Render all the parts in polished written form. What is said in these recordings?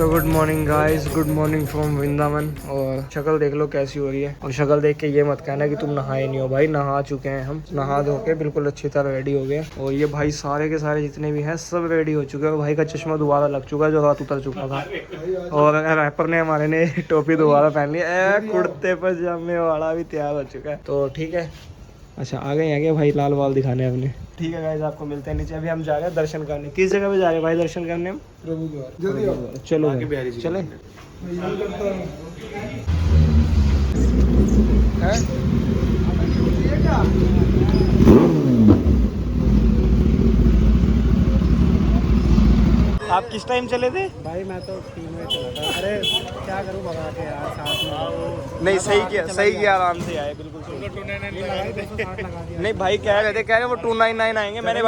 So good morning guys, good morning from Vrindavan. और शक्ल देख लो कैसी हो रही है। और शक्ल देख के ये मत कहना कि तुम नहाए नहीं हो। भाई नहा चुके हैं हम, नहा धो के बिल्कुल अच्छी तरह रेडी हो गए। और ये भाई सारे के सारे जितने भी हैं सब रेडी हो चुके हैं। और भाई का चश्मा दोबारा लग चुका है जो रात उतर चुका था। और रैपर ने हमारे ने टोपी दोबारा पहन ली। कुर्ते पजामे वाला भी तैयार हो चुका है। तो ठीक है, अच्छा आ गए भाई लाल बाल दिखाने अपने। ठीक है गाइस, आपको मिलते हैं नीचे। अभी हम जा रहे हैं दर्शन करने। किस जगह पे जा रहे हैं भाई दर्शन करने हम? प्रभु द्वार। चलो चले। आप किस टाइम चले थे भाई? मैं तो 3 बजे चला था। अरे क्या करूँ भगा के यार, साथ में। नहीं सही किया आराम से आए बिल्कुल। नहीं भाई कह रहे वो 299 आएंगे। मैंने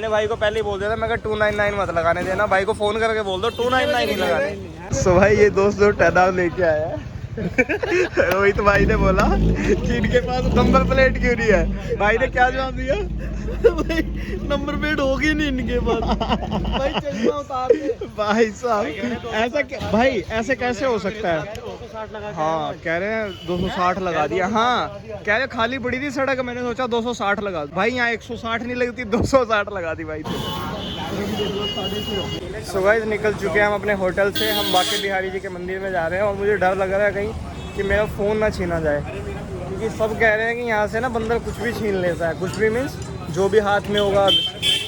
भाई को पहले ही बोल दिया था, मैं 299 मत लगाने देना। भाई को फोन करके बोल दो 299 ही लगाने। सो भाई ये दोस्त टैदाव लेके आया है। रोहित भाई ने बोला कि इनके पास नंबर प्लेट क्यों नहीं है। भाई ने क्या जवाब दिया? भाई नंबर प्लेट होगी नहीं इनके पास। भाई चश्मा उतार दे। भाई साहब ऐसा भाई ऐसे कैसे हो सकता है? 260 लगा। हाँ कह रहे हैं 260 लगा दिया। हाँ कह रहे खाली पड़ी थी सड़क, मैंने सोचा 260 लगा भाई। यहाँ 160 नहीं लगती, 260 लगा दी भाई। सो गाइस निकल चुके हैं हम अपने होटल से। हम बांके बिहारी जी के मंदिर में जा रहे हैं। और मुझे डर लग रहा है कहीं कि मेरा फ़ोन ना छीना जाए, क्योंकि सब कह रहे हैं कि यहाँ से ना बंदर कुछ भी छीन लेता है। कुछ भी मीन्स जो भी हाथ में होगा,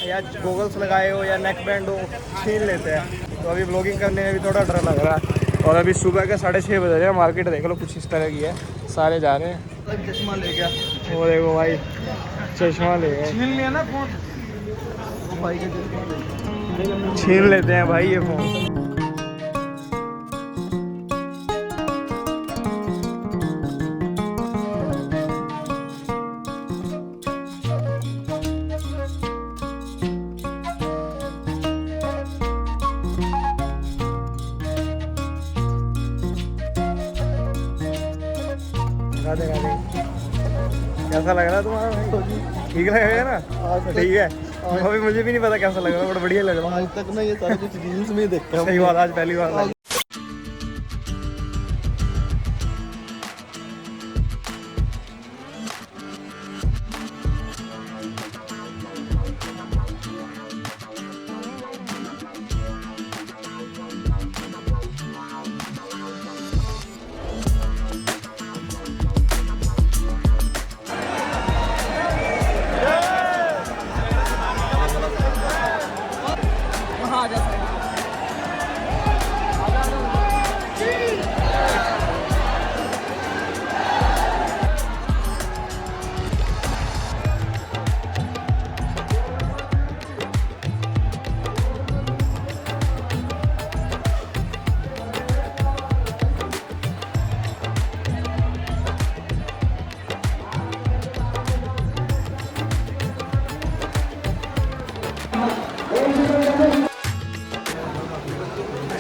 या गोगल्स लगाए हो या नेक बैंड हो, छीन लेते हैं। तो अभी ब्लॉगिंग करने में भी थोड़ा डर लग रहा है। और अभी सुबह के 6:30 बज रहे हैं। मार्केट देख लो कुछ इस तरह की है, सारे जा रहे हैं। चश्मा ले गया। वो देखो भाई चश्मा ले गए। छीन लिया ना फोन। भाई छीन लेते हैं भाई ये फोन। राधे राधे। कैसा लग रहा है तुम्हारा भाई? ठीक लगेगा ना? ठीक है। अभी मुझे भी नहीं पता कैसा लग रहा है, बड़ा बढ़िया लग रहा है। आज तक ना ये सारा कुछ रील्स में ही देखा हूं। सही बात, आज पहली बार।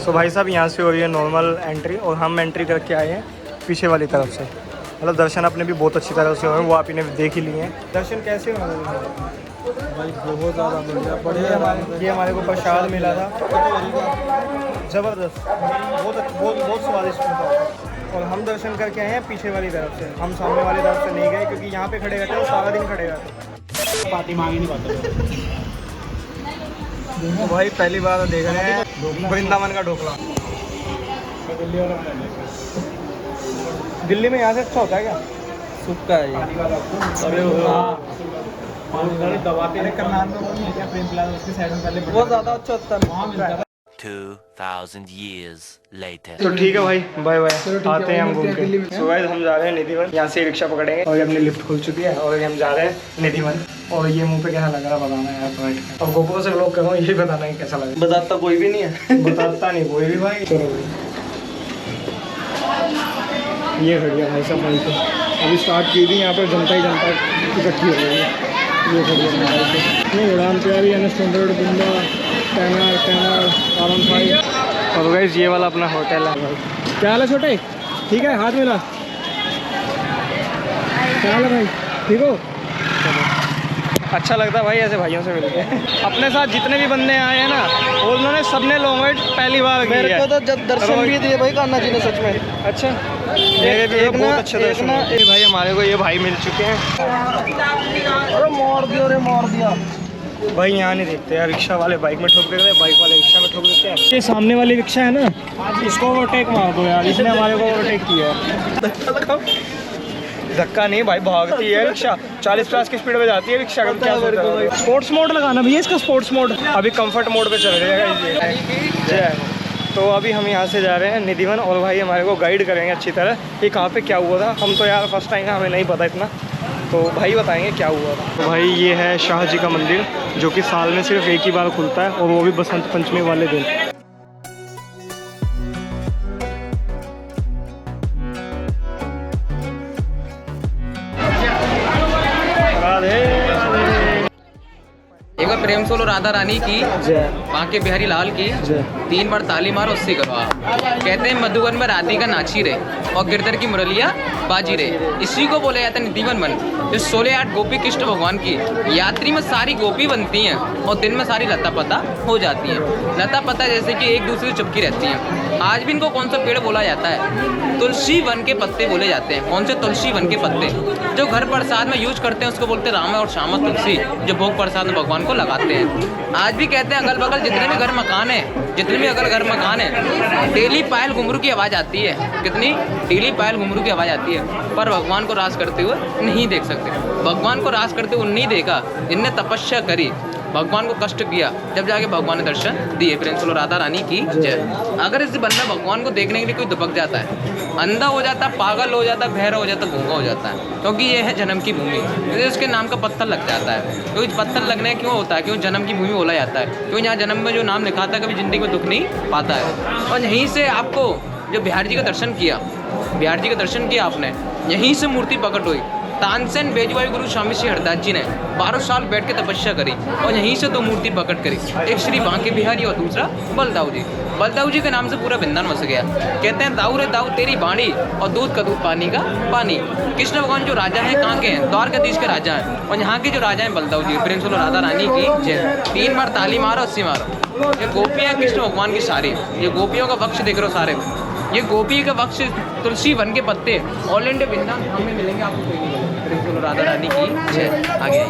सो भाई साहब यहाँ से हो रही है नॉर्मल एंट्री, और हम एंट्री करके आए हैं पीछे वाली तरफ से। मतलब दर्शन अपने भी बहुत अच्छी तरह से हो रहे हैं, वो आप इन्हें देख ही लिए हैं। दर्शन कैसे हो रहे हैं भाई? बहुत ज़्यादा बढ़िया। ये हमारे को प्रसाद मिला था, ज़बरदस्त, बहुत स्वादिष्ट था। और हम दर्शन करके आए हैं पीछे वाली तरफ से। हम सामने वाली तरफ से नहीं गए, क्योंकि यहाँ पे खड़े रहते हैं, सारा दिन खड़े रहते। पार्टी मांगी नहीं पाते। तो भाई पहली बार देख रहे हैं वृंदावन का ढोकला। दिल्ली में यहाँ से अच्छा होता है क्या? सुक्का है ये। अरे दबाते उसकी साइड में पहले बहुत ज़्यादा अच्छा होता है। 2000 years later. तो ठीक है भाई, बाय बाय। आते हैं हम घूम के। सो गाइस हम जा रहे हैं निधिवन। यहाँ से रिक्शा पकड़ेंगे और अपनी लिफ्ट खुल चुकी है और हम जा रहे हैं निधिवन। और ये मुंह पे कैसा लग रहा है बताना यार कमेंट। अब गोप्रो से व्लॉग करो, यही बताना है कैसा लगा। बताता कोई भी नहीं है। बताता नहीं कोई भी भाई। चलो भाई ये खड़ी है भाई साहब। भाई तो अभी स्टार्ट की थी, यहाँ पर जनता ही जनता इकट्ठी हो गई है। ये खड़ी है नहीं उड़ान प्यारी है, स्टैंडर्ड बुंदा टैनर R15। और गाइस ये वाला अपना होटल है भाई। क्या हाल है छोटे? ठीक है, हाथ मिला। क्या हाल है भाई? ठीक हो? अच्छा लगता है भाई ऐसे भाइयों से मिलके। अपने साथ जितने भी बंदे आए हैं ना, उन्होंने सबने लॉन्ग राइड पहली बार की मेरे है। को तो जब दर्शन भी दिए भाई कान्हा जी ने सच में। अच्छा, मेरे भी एक ना- बहुत अच्छे एक दर्शन ना- हुए। ये भाई हमारे को ये भाई मिल चुके हैं। अरे मार दिया भाई यहाँ नहीं देखते यार, रिक्शा वाले बाइक में ठोक देते हैं, बाइक वाले रिक्शा में ठोक देते हैं। ये सामने वाली रिक्शा है ना, इसको ओवरटेक मार दो यार, इसने हमारे को ओवरटेक किया है। धक्का नहीं भाई, भागती है रिक्शा, 40-50 की स्पीड में जाती है रिक्शा। का क्या सोच रहा है? स्पोर्ट्स मोड लगाना भैया इसका, स्पोर्ट्स मोड। अभी कंफर्ट मोड पे चल रहेगा ये। तो अभी हम यहाँ से जा रहे हैं निधिवन, और भाई हमारे को गाइड करेंगे अच्छी तरह कि कहाँ पे क्या हुआ था। हम तो यार फर्स्ट टाइम है, हमें नहीं पता इतना, तो भाई बताएंगे क्या हुआ था। तो भाई ये है शाह जी का मंदिर, जो कि साल में सिर्फ एक ही बार खुलता है, और वो भी बसंत पंचमी वाले दिन। एक बार प्रेम सोलो राधा रानी की, जय बांके बिहारी लाल की, जय। 3 बार ताली मारो उससे करवा। कहते हैं मधुवन में राधिका नाची रे और गिरधर की मुरलिया बाजी रे, इसी को बोला जाता है निधिवन मन। जो 16-8 गोपी कृष्ण भगवान की यात्री में सारी गोपी बनती हैं और दिन में सारी लता पता हो जाती हैं। लता पता जैसे कि एक दूसरे से चिपकी रहती हैं। आज भी इनको कौन सा पेड़ बोला जाता है? तुलसी वन के पत्ते बोले जाते हैं। कौन से? तुलसी वन के पत्ते। जो घर प्रसाद में यूज करते हैं उसको बोलते हैं राम और श्यामा तुलसी, जो भोग प्रसाद में भगवान को लगाते हैं। आज भी कहते हैं अगल बगल जितने भी घर मकान है, जितने भी अगल घर मकान है, डेली पायल घुंघरू की आवाज़ आती है। कितनी? डेली पायल घुंघरू की आवाज़ आती है, पर भगवान को रास करते हुए नहीं देख सकते। भगवान को रास करते हुए नहीं देखा जिनने तपस्या करी, भगवान को कष्ट किया, जब जाके भगवान ने दर्शन दिए। प्रेम सोलो राधा रानी की जय। अगर इस बंदा भगवान को देखने के लिए कोई दुबक जाता है, अंधा हो जाता, पागल हो जाता, बहरा हो जाता, गूंगा हो जाता है, क्योंकि ये है जन्म की भूमि, इसके नाम का पत्थर लग जाता है। क्योंकि पत्थर लगने क्यों होता है? क्यों जन्म की भूमि बोला जाता है? क्योंकि यहाँ जन्म में जो नाम लिखा था कभी जिंदगी में दुख नहीं पाता है। और यहीं से आपको जो बिहार जी का दर्शन किया, बिहार जी का दर्शन किया आपने, यहीं से मूर्ति प्रकट हुई। तानसेन बेजवाई गुरु स्वामी श्री हरदास जी ने 12 साल बैठ के तपस्या करी और यहीं से 2 मूर्ति प्रकट करी, एक श्री बांके बिहारी और दूसरा बलदाऊ जी। बलदाऊ जी के नाम से पूरा वृंदावन बस गया। कहते हैं दाऊ रे दाऊ तेरी बाणी और दूध का दूध पानी का पानी। कृष्ण भगवान जो राजा हैं कहाँ के हैं? द्वारकाधीश के राजा हैं, और यहाँ के जो राजा हैं बलदाऊ जी। प्रेम सोलो राधा रानी की जय। 3 बार ताली मारो, 80 मारो। ये गोपियाँ कृष्ण भगवान की सारी, ये गोपियों का वक्ष देख रहे हो सारे, ये गोपी का वक्ष तुलसी वन के पत्ते ऑल इंडिया वृंदावन धाम में मिलेंगे आपको, कोई नहीं मिलेगा। प्रेम सोलो राधा रानी की जय। आगे आइए।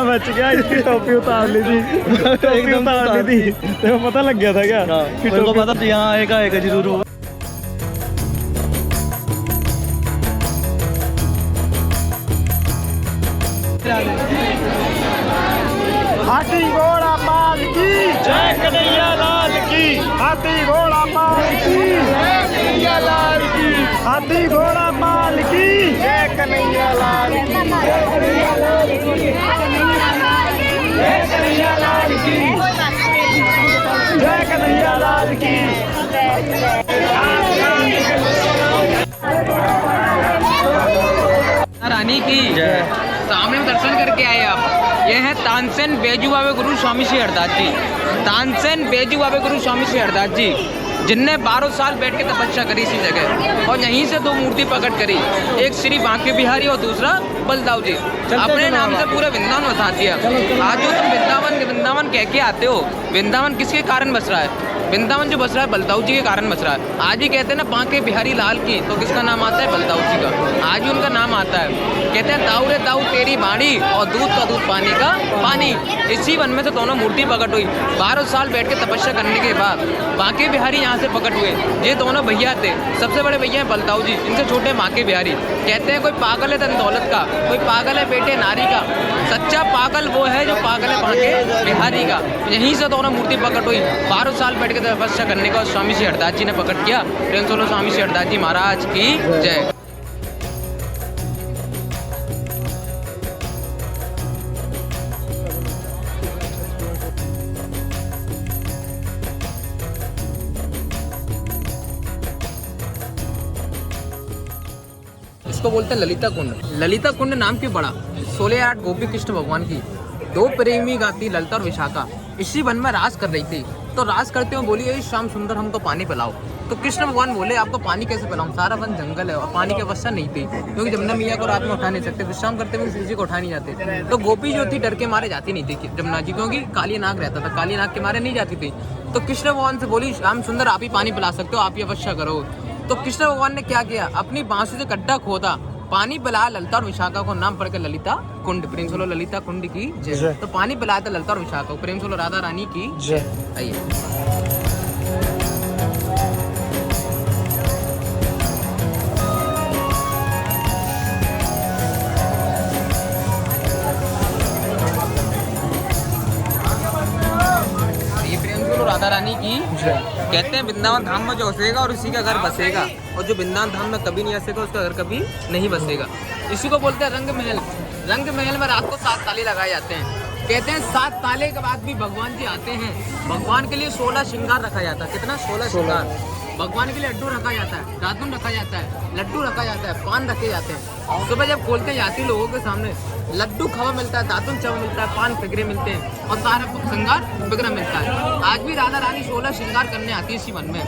बच गया इसकी टोपी उतार ली थी, टोपी उतार ली थी, तेरे को पता लग गया था क्या? मेरे को पता था यहाँ आएगा जरूर होगा। हाथी घोड़ा पाल की जय, कन्हैया लाल की। हाथी घोड़ा पाल की जय, कन्हैया लाल की। हाथी घोड़ा पाल की जय, कन्हैया लाल की। जय कन्हैया लाल की, जय कन्हैया लाल की, जय कन्हैया लाल की। रानी की जय। सामने में दर्शन करके आए आप। ये है तानसेन बेजू बाबे गुरु स्वामी श्री हरदास जी। तानसेन बेजू बाबे गुरु स्वामी श्री हरदास जी, जिनने 12 साल बैठ के तपस्या करी इसी जगह, और यहीं से 2 मूर्ति प्रकट करी, एक श्री बांके बिहारी और दूसरा बलदाऊ जी। अपने नाम से पूरा वृंदावन बसा दिया। आज जो तुम वृंदावन कह के आते हो, वृंदावन किसके कारण बस रहा है? वृंदावन जो बस रहा है बलदाऊ जी के कारण बस रहा है। आज भी कहते हैं ना बांके बिहारी लाल की, तो किसका नाम आता है? बलदाऊ जी का। आज भी उनका नाम आता है। कहते हैं दाऊ रे दाऊ तेरी बाणी और दूध का दूध पानी का पानी। इसी वन में से दोनों मूर्ति प्रकट हुई। 12 साल बैठ के तपस्या करने के बाद बांके बिहारी यहाँ से प्रकट हुए। ये दोनों भैया थे, सबसे बड़े भैया हैं बलदाऊ जी, इनसे छोटे बांके बिहारी। कहते हैं कोई पागल है धन दौलत का, कोई पागल है बेटे नारी का, सच्चा पागल वो है जो पागल है बांके बिहारी का। यहीं से दोनों मूर्ति प्रकट हुई। 12 साल बैठ के तपस्या करने का स्वामी श्री हरदास जी ने प्रकट किया। प्रेम सोलो स्वामी श्री हरदास जी महाराज की जय। इसको बोलते हैं ललिता कुंड। ललिता कुंड नाम क्यों पड़ा? 16 गोपी कृष्ण भगवान की दो प्रेमी गाती ललिता और विशाखा इसी वन में रास कर रही थी। तो रास करते हुए बोली, ये श्याम सुंदर हमको पानी पिलाओ। तो कृष्ण भगवान बोले, आपको पानी कैसे पिलाऊं, सारा वन जंगल है और पानी की अवस्था नहीं थी, क्योंकि जमुना मैया को रात में उठा नहीं सकते, विश्राम करते हुए किसी को उठा नहीं जाते। तो गोपी जो थी डर के मारे जाती नहीं थी जमुना जी, क्योंकि काली नाग रहता था, काली नाग के मारे नहीं जाती थी। तो कृष्ण भगवान से बोली, श्याम सुंदर आप ही पानी पिला सकते हो, आप ही अवश्य करो। तो कृष्ण भगवान ने क्या किया, अपनी बांसुरी से गड्ढा खोदा, पानी पिलाया ललिता और विशाखा को, नाम पढ़कर ललिता कुंड। प्रेम से लो ललिता कुंड की जय। तो पानी पिलाया था ललिता और विशाखा को, प्रेम से लो राधा रानी की जय। आइए राधा रानी की कहते हैं, वृंदावन धाम में जो हंसेगा और उसी का घर बसेगा, और जो वृंदावन धाम में कभी नहीं हंसेगा उसका घर कभी नहीं बसेगा। इसी को बोलते हैं रंग महल। रंग महल में रात को 7 ताले लगाए जाते हैं। कहते हैं 7 ताले के बाद भी भगवान जी आते हैं। भगवान के लिए 16 श्रृंगार रखा जाता है। कितना? 16 श्रृंगार। भगवान के लिए लड्डू रखा जाता है, दातुन रखा जाता है, लड्डू रखा जाता है, पान रखे जाते हैं। सुबह जब खोलते हैं यात्री लोगों के सामने, लड्डू खवा मिलता है, दातुन चवा मिलता है, पान फिगरे मिलते हैं और सारा श्रृंगार बिगड़ा मिलता है। आज भी राधा रानी 16 श्रृंगार करने आती है इसी वन में,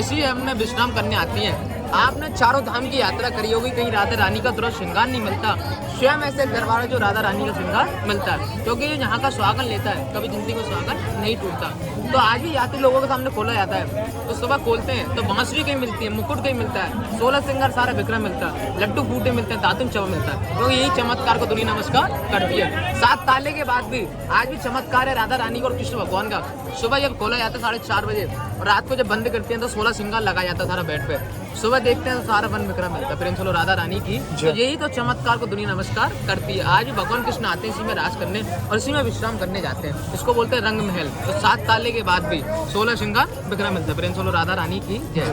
इसी हमने विश्राम करने आती है। आपने चारों धाम की यात्रा करी होगी, कहीं राधा रानी का तुरंत श्रृंगार नहीं मिलता। स्वयं ऐसे दरबार है जो राधा रानी का श्रृंगार मिलता है, क्योंकि ये यहाँ का स्वागत लेता है, कभी जिंदगी में स्वागत नहीं टूटता। तो आज भी यात्री लोगों के सामने खोला जाता है। तो सुबह खोलते हैं तो बांसुरी कहीं मिलती है, मुकुट कहीं मिलता है, 16 श्रृंगार सारा विक्रम मिलता है, लड्डू फूटे मिलते हैं, दातुन चवा मिलता है, क्योंकि यही चमत्कार को दुनिया नमस्कार करती है। 7 ताले के बाद भी आज भी चमत्कार है राधा रानी का और कृष्ण भगवान का। सुबह जब खोला जाता है 4:30 बजे, और रात को जब बंद करते हैं तो 16 श्रृंगार लगाया जाता है सारा बेड पे। सुबह देखते हैं तो सारा वन विक्रम मिलता है। प्रेम से लो राधा रानी की। तो यही तो चमत्कार को दुनिया नमस्कार करती है। आज भी भगवान कृष्ण आते हैं इसी में राज करने और इसी में विश्राम करने जाते हैं। इसको बोलते हैं रंग महल। तो 7 ताले के बाद भी 16 श्रृंगार विक्रम मिलता है। प्रेम से लो राधा रानी की जय।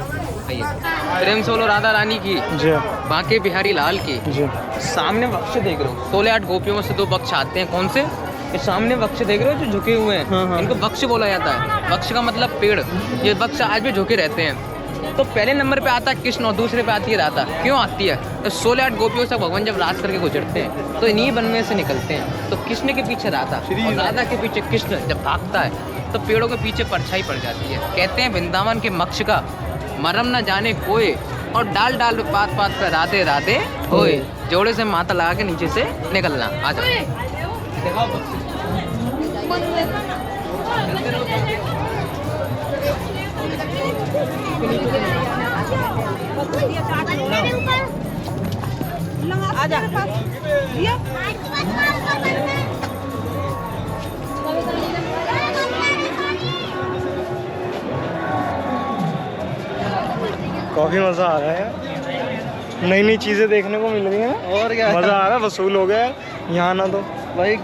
आइए प्रेम से लो राधा रानी की जय, बांके बिहारी लाल की जय। सामने वक्ष देख रहे हो, 16-8 गोपियों में से 2 वक्ष आते हैं। कौन से? ये सामने वक्ष देख रहे हो जो झुके हुए हैं, इनको वक्ष बोला जाता है। वक्ष का मतलब पेड़। ये वक्ष आज भी झुके रहते हैं। तो पहले नंबर पे आता है कृष्ण और दूसरे पे आती है राधा। क्यों आती है? तो 16-8 गोपियों से भगवान जब राज करके गुजरते हैं तो इन्हीं वन में से निकलते हैं। तो कृष्ण के पीछे राधा और राधा के पीछे कृष्ण जब भागता है तो पेड़ों के पीछे परछाई पड़ जाती है। कहते हैं वृंदावन के मक्ष का मरम न जाने कोई, और डाल डाल पात पात पे राधे राधे होए। जोड़े से माता लगा के नीचे से निकलना। आ जाओ काफी मजा आ रहा है, नई नई चीजें देखने को मिल रही हैं। और क्या मजा आ रहा है, वसूल हो गया यहाँ ना। तो भाई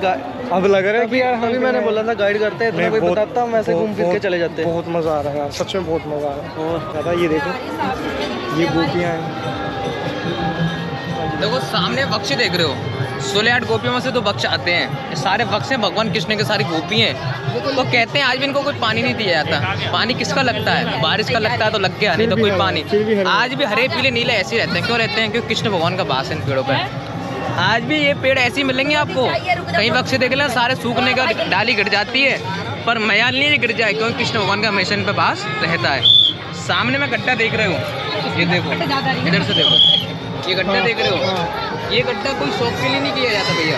अब लग रहा है कि यार अभी मैंने बोला था गाइड करते हैं, इतना कोई बताता हम ऐसे घूम फिर के चले जाते हैं। बहुत मजा आ रहा है यार, सच में बहुत मजा आ रहा है। और दादा ये देखो, ये गोपियाँ हैं। देखो सामने वक्ष देख रहे हो, 16-8 गोपियों में से 2 वक्ष आते हैं। ये सारे वक्ष हैं भगवान कृष्ण के, सारी गोपी हैं। तो कहते हैं आज भी इनको कोई पानी नहीं दिया जाता। पानी किसका लगता है? बारिश का लगता है तो लग गया, नहीं तो कोई पानी। आज भी हरे पीले नीले ऐसे रहते हैं। क्यों रहते हैं? क्योंकि कृष्ण भगवान का वास है इन पेड़ों पर। आज भी ये पेड़ ऐसे ही मिलेंगे आपको। कई वक्ष देख लें सारे सूखने का, डाली गिर जाती है पर मैयाल नहीं गिर जाए, क्योंकि कृष्ण भगवान का हमेशा इन पर वास रहता है। सामने में गड्ढा देख रहे हो, ये देखो, इधर से देखो, ये गड्ढा देख रहे हो। ये गड्ढा कोई शौक के लिए नहीं किया जाता भैया,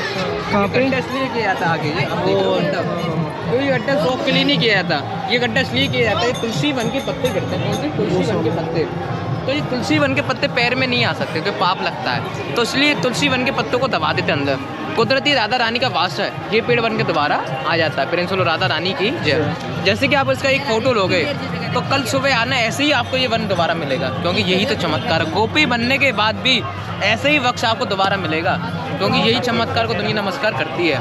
गड्ढा इसलिए किया जाता आगे। ये अब देखो गड्ढा, कोई गड्ढा शौक के लिए नहीं किया जाता। ये गड्ढा इसलिए किया जाता है, तुलसी वन के पत्ते गिरते हैं। कौन से? तुलसी वन के पत्ते। तो ये तुलसी वन के पत्ते पैर में नहीं आ सकते, तो पाप लगता है। तो इसलिए तुलसी वन के पत्तों को दबा देते अंदर। कुदरती राधा रानी का वास है, ये पेड़ बन के दोबारा आ जाता है। प्रेम से लो राधा रानी की जय। जैसे कि आप इसका एक फोटो लोगे तो कल सुबह आना, ऐसे ही आपको ये वन दोबारा मिलेगा, क्योंकि यही तो चमत्कार है। गोपी बनने के बाद भी ऐसे ही वक्ष आपको दोबारा मिलेगा, क्योंकि यही चमत्कार को दुनिया नमस्कार करती है।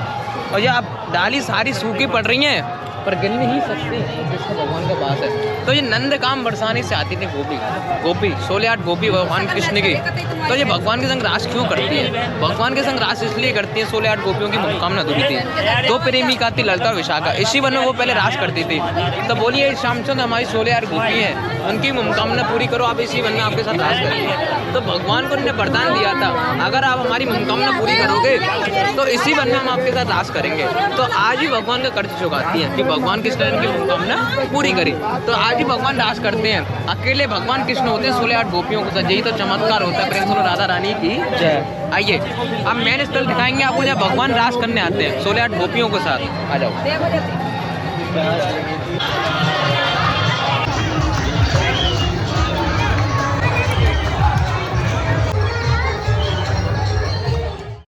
और ये आप डाली सारी सूखी पड़ रही हैं, पर गिन नहीं सकती जिसका भगवान का बात है। तो ये नंद काम बरसाने से आती थी गोपी 16-8 गोपी भगवान कृष्ण की। तो ये भगवान के संग रास क्यों करती है? भगवान के संग रास इसलिए करती है 16-8 गोपियों की मनोकामना अधूरी थी। दो प्रेमी का थी ललिता और विशाखा, इसी वन में वो पहले रास करती थी। तो बोलिए श्यामचंद हमारी 16-8 गोपी हैं, उनकी मनोकामना पूरी करो, आप इसी वन में आपके साथ रास करेंगे। तो भगवान को उन्होंने वरदान दिया था, अगर आप हमारी मनोकामना पूरी करोगे तो इसी वन में हम आपके साथ रास करेंगे। तो आज ही भगवान का कर्ज चुकाती है कि भगवान कृष्ण ने उनकी मनोकामना पूरी करी। तो आज ही भगवान रास करते हैं, अकेले भगवान कृष्ण होते हैं 16-8 गोपियों के साथ। यही तो चमत्कार होता है। प्रेम राधा रानी की जय। आइए अब मेन स्थल दिखाएंगे आपको जब भगवान रास करने आते हैं 16-8 गोपियों के साथ। आ जाओ।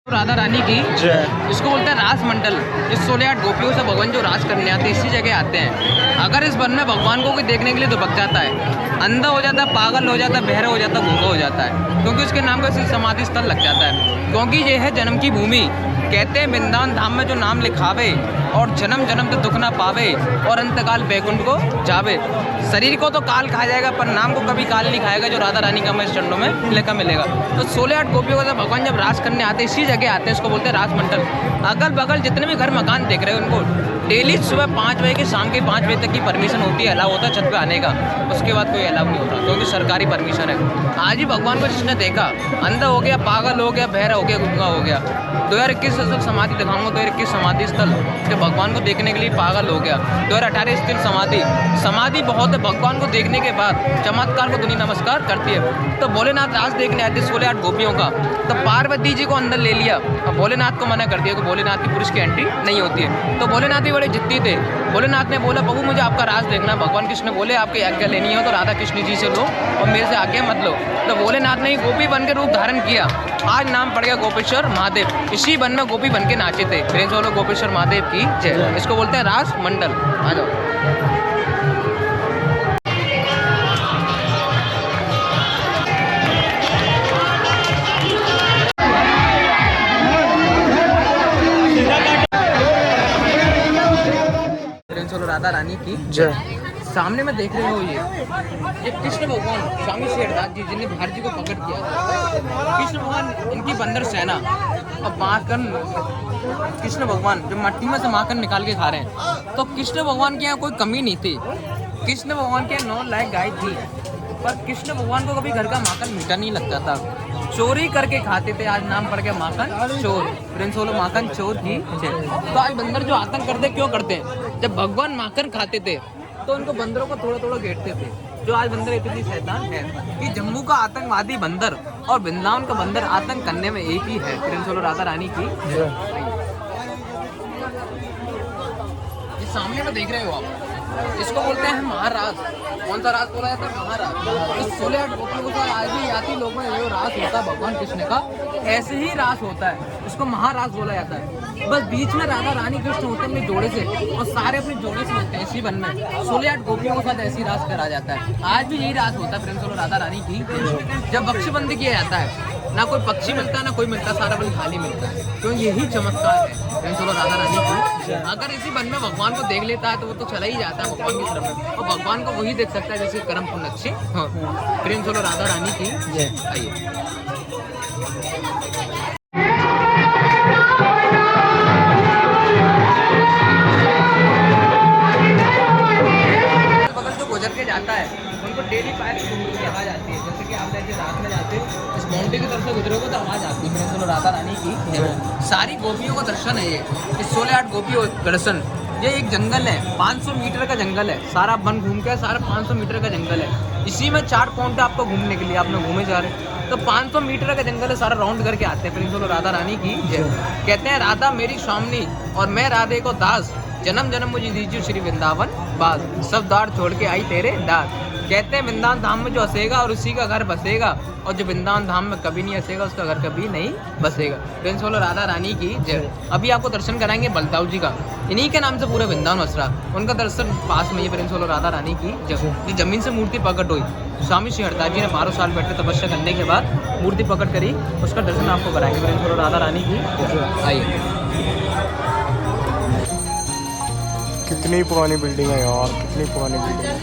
राधा रानी की जय। इसको बोलते हैं रास मंडल। इस 16-8 गोपियों से भगवान जो रास करने आते हैं इसी जगह आते हैं। अगर इस वन में भगवान को कोई देखने के लिए दुबक जाता है, अंधा हो जाता है, पागल हो जाता है, बहरा हो जाता है, गूंगा हो जाता है, क्योंकि उसके नाम का समाधि स्थल लग जाता है। क्योंकि ये है जन्म की भूमि। कहते हैं वृंदावन धाम में जो नाम लिखावे और जन्म जन्म तो दुख ना पावे और अंतकाल बैकुंठ को जावे। शरीर को तो काल खा जाएगा पर नाम को कभी काल नहीं खाएगा, जो राधा रानी का मैं चरणों में लिखा मिलेगा। तो 16-8 गोपियों का भगवान जब रास करने आते हैं इसी जगह आते हैं, इसको बोलते हैं रास मंडल। अगल बगल जितने भी घर मकान देख रहे हो उनको डेली सुबह 5 बजे के शाम के 5 बजे तक की परमिशन होती है, अलाउ होता है छत पे आने का। उसके बाद कोई अलाउ नहीं होता क्योंकि सरकारी परमिशन है। आज ही भगवान को जिसने देखा अंधा हो गया, पागल हो गया, बहरा हो गया, गूंगा हो गया। 2021 समाधि दिखाऊंगा, 2021 समाधि स्थल जो भगवान को देखने के लिए पागल हो गया। 2018 स्थित समाधि बहुत है। भगवान को देखने के बाद चमत्कार को दुनिया नमस्कार करती है। तो भोलेनाथ रास देखने आए थे 16-8 गोपियों का। तो पार्वती जी को अंदर ले लिया और भोलेनाथ को मना कर दिया कि भोलेनाथ की पुरुष की एंट्री नहीं होती है। तो भोलेनाथ भी बड़े जिद्दी थे। भोलेनाथ ने बोला प्रभु मुझे आपका रास देखना। भगवान कृष्ण बोले आपकी आज्ञा लेनी हो तो राधा कृष्ण जी से लो और मेरे से आज्ञा मत लो। तो भोलेनाथ ने गोपी बन के रूप धारण किया। आज नाम पड़ गया गोपेश्वर महादेव। इसी वन में गोपी बन के नाचे थे। प्रेम बोलो गोपेश्वर महादेव की जय। इसको बोलते हैं रास मंडल। आ जाओ। राधा रानी की जय। सामने में देख रहे हो ये कृष्ण भगवान स्वामी शेरदास जी जिन्हें भारत जी को पकड़ किया। कृष्ण भगवान इनकी बंदर सेना और माखन कृष्ण भगवान जो मट्टी में से माखन निकाल के खा रहे हैं। तो कृष्ण भगवान के यहाँ कोई कमी नहीं थी। कृष्ण भगवान के 9 लाख गाय थी पर कृष्ण भगवान को कभी घर का माखन मीठा नहीं लगता था, चोरी करके खाते थे। आज नाम पड़ गया माखन चोर। प्रिंस बोलो माखन चोर की जय। तो आज बंदर जो आतंक करते क्यों करते हैं? जब भगवान माखन खाते थे तो उनको बंदरों को थोड़ा थोड़ा घेरते थे। जो आज बंदर इतनी शैतान है कि जम्मू का आतंकवादी बंदर और वृंदावन का बंदर आतंक करने में एक ही है। प्रिंस बोलो राधा रानी की जय। ये सामने में देख रहे हो आप, इसको बोलते हैं महाराज। कौन सा रास बोला जाता है? महाराज। इस 16-8 गोपियों को आज भी यात्री लोगों में जो रास होता है भगवान कृष्ण का ऐसे ही रास होता है, उसको महारास बोला जाता है। बस बीच में राधा रानी कृष्ण होते हैं अपने जोड़े से और सारे अपने जोड़े से होते हैं। इसी वन में 16-8 गोपियों के साथ ऐसी रास करा जाता है। आज भी यही रास होता है। प्रेम से राधा रानी की जब बख्शबंदी किया जाता है, ना कोई पक्षी मिलता है ना कोई मिलता, सारा बन खाली मिलता है। तो यही चमत्कार है प्रेम से राधा रानी की। अगर इसी वन में भगवान को देख लेता है तो वो तो चला ही जाता है भगवान की तरफ में, और भगवान को वही देख सकता है जैसे कर्म पुण्य अच्छे। हाँ प्रेम से राधा रानी की जय। आइए गुजर के जाता है उनको डेली फायर की आवाज आती है। जैसे कि आप जैसे रात में जाते हो इस बाउंड्री की तरफ से गुजरोगे तो आवाज आती है। चलो राधा रानी की सारी गोपियों का दर्शन है। ये 16-8 गोपियों दर्शन। ये एक जंगल है, 500 मीटर का जंगल है। सारा वन घूम के सारा 500 मीटर का जंगल है। इसी में 4 पॉइंट आपको घूमने के लिए, आप लोग घूमे जा रहे हैं तो 500 मीटर का जंगल है, सारा राउंड करके आते हैं। प्रिंस राधा रानी की कहते हैं राधा मेरी स्वामिनी और मैं राधे को दास, जन्म जन्म मुझे दीजिए श्री वृंदावन बास, सब दार छोड़ के आई तेरे दास। कहते हैं वृंदावन धाम में जो हंसेगा और उसी का घर बसेगा, और जो वृंदावन धाम में कभी नहीं हंसेगा उसका घर कभी नहीं बसेगा। प्रिंस बोलो राधा रानी की जय। अभी आपको दर्शन कराएंगे बलदाऊ जी का, इन्हीं के नाम से पूरा वृंदावन हंस रहा। उनका दर्शन पास में ही। प्रिंस बोलो राधा रानी की जय। जमीन से मूर्ति प्रकट हुई, स्वामी श्री हरदास जी ने 12 साल बैठे तपस्या करने के बाद मूर्ति प्रकट करी, उसका दर्शन आपको कराएंगे। प्रिंस बोलो राधा रानी की आइए। कितनी पुरानी बिल्डिंग है यार, कितनी पुरानी बिल्डिंग है।